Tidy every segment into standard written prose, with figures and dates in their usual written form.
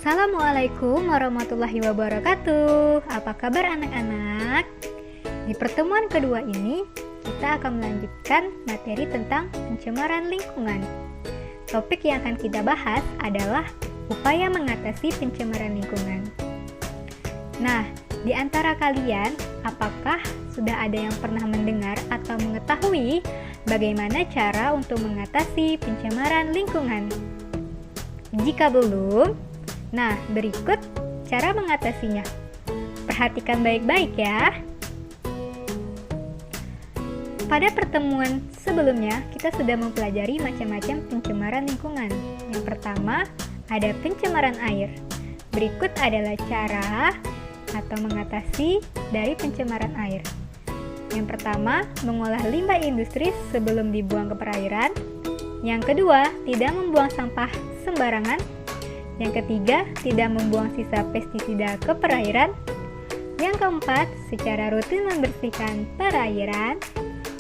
Assalamualaikum warahmatullahi wabarakatuh. Apa kabar anak-anak? Di pertemuan kedua ini, kita akan melanjutkan materi tentang pencemaran lingkungan. Topik yang akan kita bahas adalah upaya mengatasi pencemaran lingkungan. Nah, di antara kalian, apakah sudah ada yang pernah mendengar atau mengetahui bagaimana cara untuk mengatasi pencemaran lingkungan? Jika belum, nah, berikut cara mengatasinya. Perhatikan baik-baik ya. Pada pertemuan sebelumnya, kita sudah mempelajari macam-macam pencemaran lingkungan. Yang pertama, ada pencemaran air. Berikut adalah cara atau mengatasi dari pencemaran air. Yang pertama, mengolah limbah industri sebelum dibuang ke perairan. Yang kedua, tidak membuang sampah sembarangan. Yang ketiga, tidak membuang sisa pestisida ke perairan. Yang keempat, secara rutin membersihkan perairan.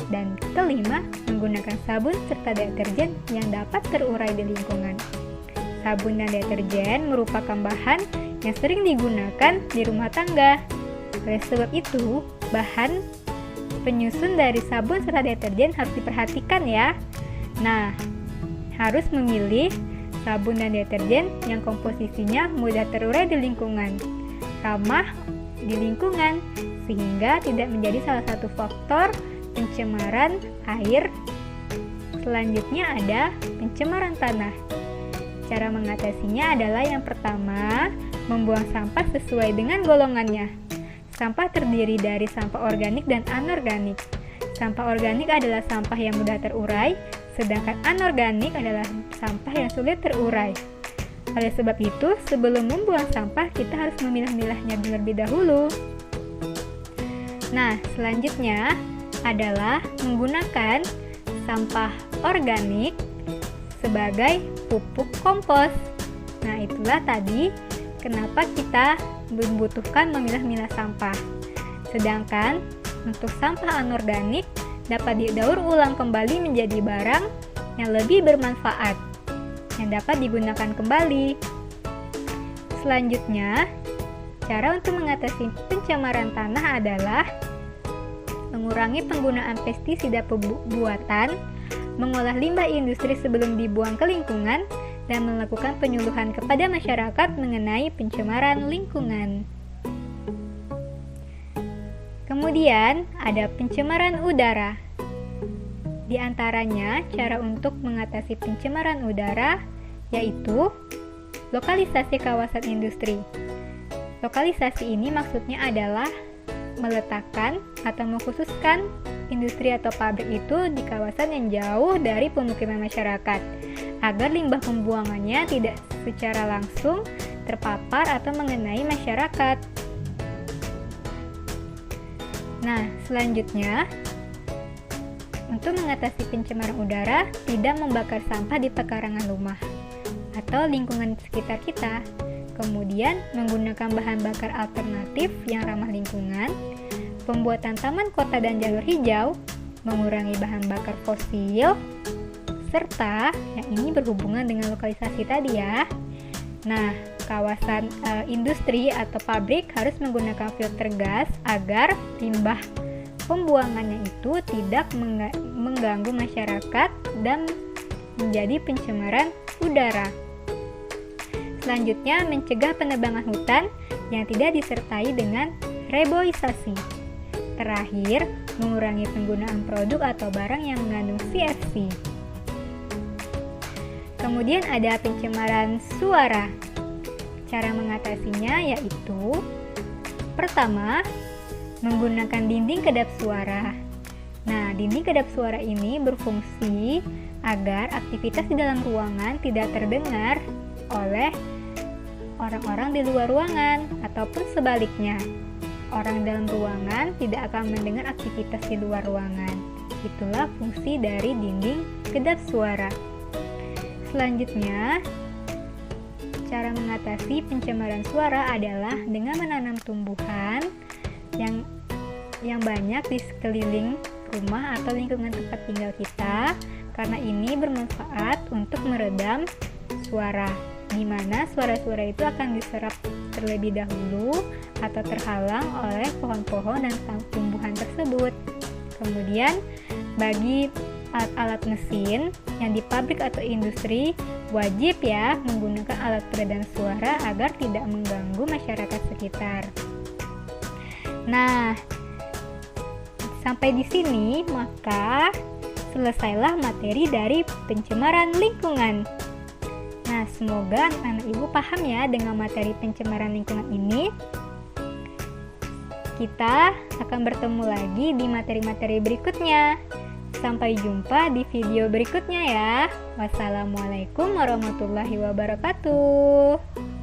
Dan kelima, menggunakan sabun serta deterjen yang dapat terurai di lingkungan. Sabun dan deterjen merupakan bahan yang sering digunakan di rumah tangga. Oleh sebab itu, bahan penyusun dari sabun serta deterjen harus diperhatikan ya. Nah, harus memilih sabun dan deterjen yang komposisinya mudah terurai di lingkungan, ramah di lingkungan, sehingga tidak menjadi salah satu faktor pencemaran air. Selanjutnya ada pencemaran tanah. Cara mengatasinya adalah yang pertama, membuang sampah sesuai dengan golongannya. Sampah terdiri dari sampah organik dan anorganik. Sampah organik adalah sampah yang mudah terurai, sedangkan anorganik adalah sampah yang sulit terurai. Oleh sebab itu, sebelum membuang sampah, kita harus memilah-milahnya terlebih dahulu. Nah, selanjutnya adalah menggunakan sampah organik sebagai pupuk kompos. Nah, itulah tadi kenapa kita membutuhkan memilah-milah sampah. Sedangkan untuk sampah anorganik dapat didaur ulang kembali menjadi barang yang lebih bermanfaat, yang dapat digunakan kembali. Selanjutnya, cara untuk mengatasi pencemaran tanah adalah mengurangi penggunaan pestisida buatan, mengolah limbah industri sebelum dibuang ke lingkungan, dan melakukan penyuluhan kepada masyarakat mengenai pencemaran lingkungan. Kemudian ada pencemaran udara. Di antaranya, cara untuk mengatasi pencemaran udara yaitu lokalisasi kawasan industri. Lokalisasi ini maksudnya adalah meletakkan atau mengkhususkan industri atau pabrik itu di kawasan yang jauh dari pemukiman masyarakat, agar limbah pembuangannya tidak secara langsung terpapar atau mengenai masyarakat. Nah, selanjutnya, untuk mengatasi pencemaran udara, tidak membakar sampah di pekarangan rumah atau lingkungan sekitar kita. Kemudian, menggunakan bahan bakar alternatif yang ramah lingkungan, pembuatan taman kota dan jalur hijau, mengurangi bahan bakar fosil, serta yang ini berhubungan dengan lokalisasi tadi ya. Nah, kawasan industri atau pabrik harus menggunakan filter gas agar limbah pembuangannya itu tidak mengganggu masyarakat dan menjadi pencemaran udara. Selanjutnya, mencegah penebangan hutan yang tidak disertai dengan reboisasi. Terakhir, mengurangi penggunaan produk atau barang yang mengandung CFC. Kemudian ada pencemaran suara. Cara mengatasinya yaitu pertama, menggunakan dinding kedap suara. Nah, dinding kedap suara ini berfungsi agar aktivitas di dalam ruangan tidak terdengar oleh orang-orang di luar ruangan ataupun sebaliknya. Orang dalam ruangan tidak akan mendengar aktivitas di luar ruangan. Itulah fungsi dari dinding kedap suara. Selanjutnya, cara mengatasi pencemaran suara adalah dengan menanam tumbuhan yang banyak di sekeliling rumah atau lingkungan tempat tinggal kita, karena ini bermanfaat untuk meredam suara. di mana suara-suara itu akan diserap terlebih dahulu atau terhalang oleh pohon-pohon dan tumbuhan tersebut. Kemudian, bagi alat-alat mesin yang di pabrik atau industri, wajib ya menggunakan alat peredam suara agar tidak mengganggu masyarakat sekitar. Nah, sampai di sini maka selesailah materi dari pencemaran lingkungan. Nah, semoga anak-anak ibu paham ya dengan materi pencemaran lingkungan ini. Kita akan bertemu lagi di materi-materi berikutnya. Sampai jumpa di video berikutnya ya. Wassalamualaikum warahmatullahi wabarakatuh.